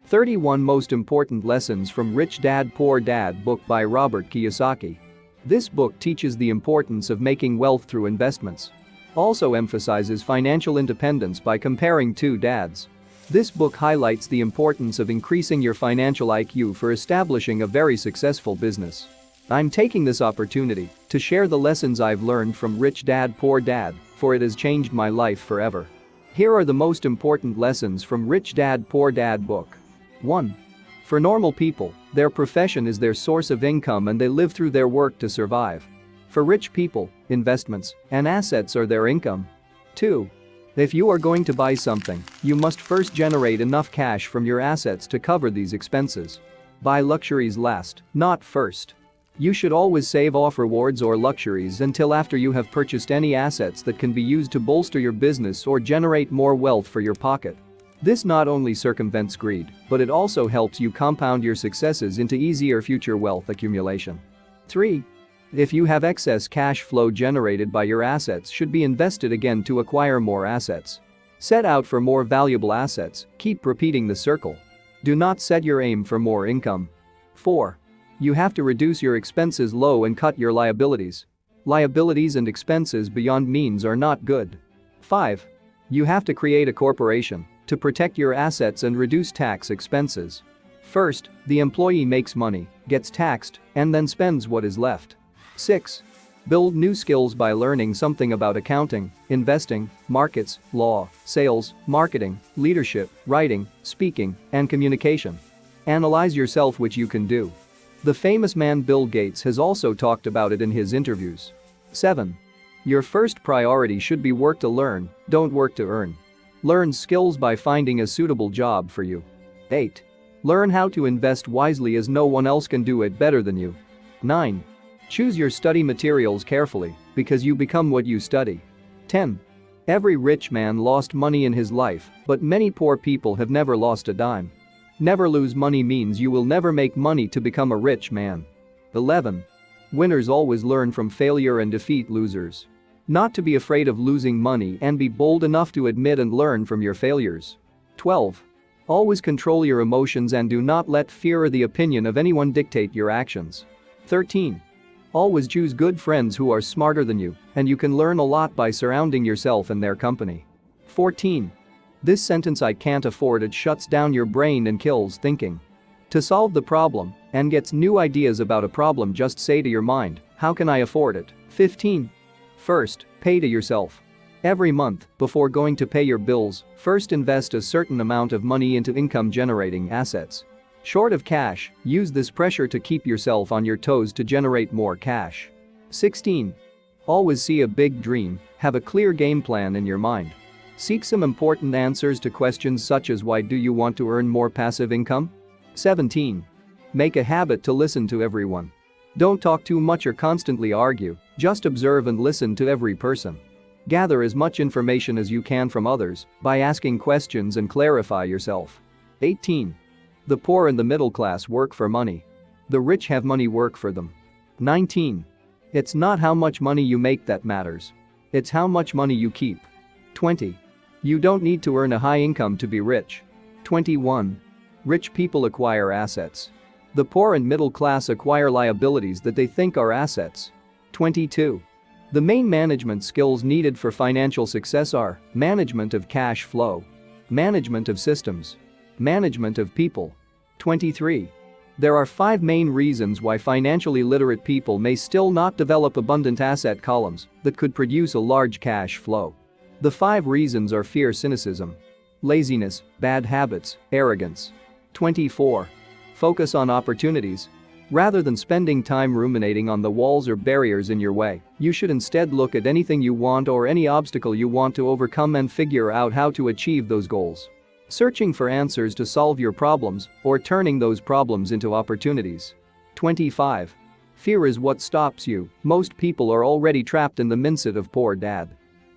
31 Most Important Lessons from Rich Dad Poor Dad book by Robert Kiyosaki. This book teaches the importance of making wealth through investments. Also emphasizes financial independence by comparing two dads. This book highlights the importance of increasing your financial IQ for establishing a very successful business. I'm taking this opportunity to share the lessons I've learned from Rich Dad Poor Dad, for it has changed my life forever. Here are the most important lessons from Rich Dad Poor Dad book. 1. For normal people, their profession is their source of income and they live through their work to survive. For rich people, investments and assets are their income. 2. If you are going to buy something, you must first generate enough cash from your assets to cover these expenses. Buy luxuries last, not first. You should always save off rewards or luxuries until after you have purchased any assets that can be used to bolster your business or generate more wealth for your pocket. This not only circumvents greed, but it also helps you compound your successes into easier future wealth accumulation. 3. If you have excess cash flow generated by your assets should be invested again to acquire more assets. Set out for more valuable assets, keep repeating the circle. Do not set your aim for more income. 4. You have to reduce your expenses low and cut your liabilities. Liabilities and expenses beyond means are not good. 5. You have to create a corporation to protect your assets and reduce tax expenses. First, the employee makes money, gets taxed, and then spends what is left. 6. Build new skills by learning something about accounting, investing, markets, law, sales, marketing, leadership, writing, speaking, and communication. Analyze yourself, which you can do. The famous man Bill Gates has also talked about it in his interviews. 7. Your first priority should be work to learn, don't work to earn. Learn skills by finding a suitable job for you. 8. Learn how to invest wisely as no one else can do it better than you. 9. Choose your study materials carefully, because you become what you study. 10. Every rich man lost money in his life, but many poor people have never lost a dime. Never lose money means you will never make money to become a rich man. 11. Winners always learn from failure and defeat losers. Not to be afraid of losing money and be bold enough to admit and learn from your failures. 12. Always control your emotions and do not let fear or the opinion of anyone dictate your actions. 13. Always choose good friends who are smarter than you, and you can learn a lot by surrounding yourself in their company. 14. This sentence, I can't afford it, shuts down your brain and kills thinking. To solve the problem and gets new ideas about a problem, just say to your mind, how can I afford it? 15. First, pay to yourself. Every month, before going to pay your bills, first invest a certain amount of money into income-generating assets. Short of cash, use this pressure to keep yourself on your toes to generate more cash. 16. Always see a big dream, have a clear game plan in your mind. Seek some important answers to questions such as, why do you want to earn more passive income? 17. Make a habit to listen to everyone. Don't talk too much or constantly argue, just observe and listen to every person. Gather as much information as you can from others by asking questions and clarify yourself. 18. The poor and the middle class work for money. The rich have money work for them. 19. It's not how much money you make that matters. It's how much money you keep. 20. You don't need to earn a high income to be rich. 21. Rich people acquire assets. The poor and middle class acquire liabilities that they think are assets. 22. The main management skills needed for financial success are management of cash flow, management of systems, management of people. 23. There are 5 main reasons why financially literate people may still not develop abundant asset columns that could produce a large cash flow. The 5 reasons are fear, cynicism, laziness, bad habits, arrogance. 24. Focus on opportunities. Rather than spending time ruminating on the walls or barriers in your way, you should instead look at anything you want or any obstacle you want to overcome and figure out how to achieve those goals. Searching for answers to solve your problems or turning those problems into opportunities. 25. Fear is what stops you. Most people are already trapped in the mindset of poor dad.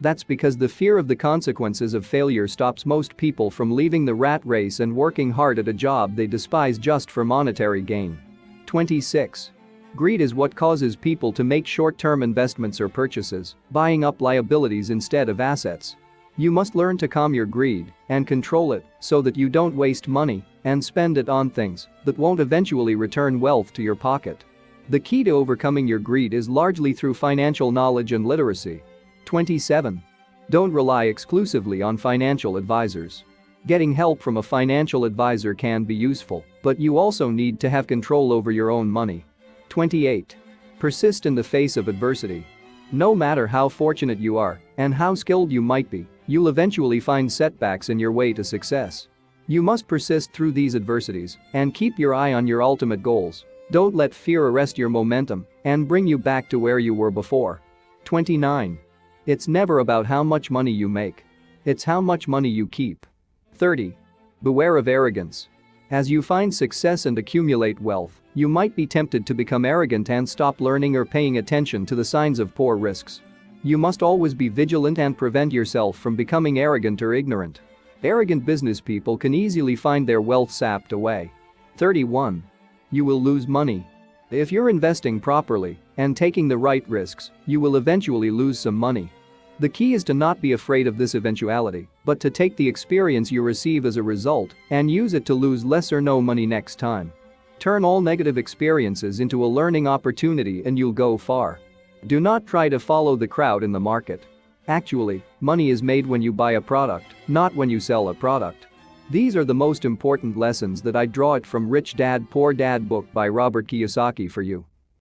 That's because the fear of the consequences of failure stops most people from leaving the rat race and working hard at a job they despise just for monetary gain. 26. Greed is what causes people to make short-term investments or purchases, buying up liabilities instead of assets. You must learn to calm your greed and control it so that you don't waste money and spend it on things that won't eventually return wealth to your pocket. The key to overcoming your greed is largely through financial knowledge and literacy. 27. Don't rely exclusively on financial advisors. Getting help from a financial advisor can be useful, but you also need to have control over your own money. 28. Persist in the face of adversity. No matter how fortunate you are and how skilled you might be, you'll eventually find setbacks in your way to success. You must persist through these adversities and keep your eye on your ultimate goals. Don't let fear arrest your momentum and bring you back to where you were before. 29. It's never about how much money you make. It's how much money you keep. 30. Beware of arrogance. As you find success and accumulate wealth, you might be tempted to become arrogant and stop learning or paying attention to the signs of poor risks. You must always be vigilant and prevent yourself from becoming arrogant or ignorant. Arrogant business people can easily find their wealth sapped away. 31. You will lose money. If you're investing properly and taking the right risks, you will eventually lose some money. The key is to not be afraid of this eventuality, but to take the experience you receive as a result and use it to lose less or no money next time. Turn all negative experiences into a learning opportunity and you'll go far. Do not try to follow the crowd in the market. Actually, money is made when you buy a product, not when you sell a product. These are the most important lessons that I draw it from Rich Dad Poor Dad book by Robert Kiyosaki for you.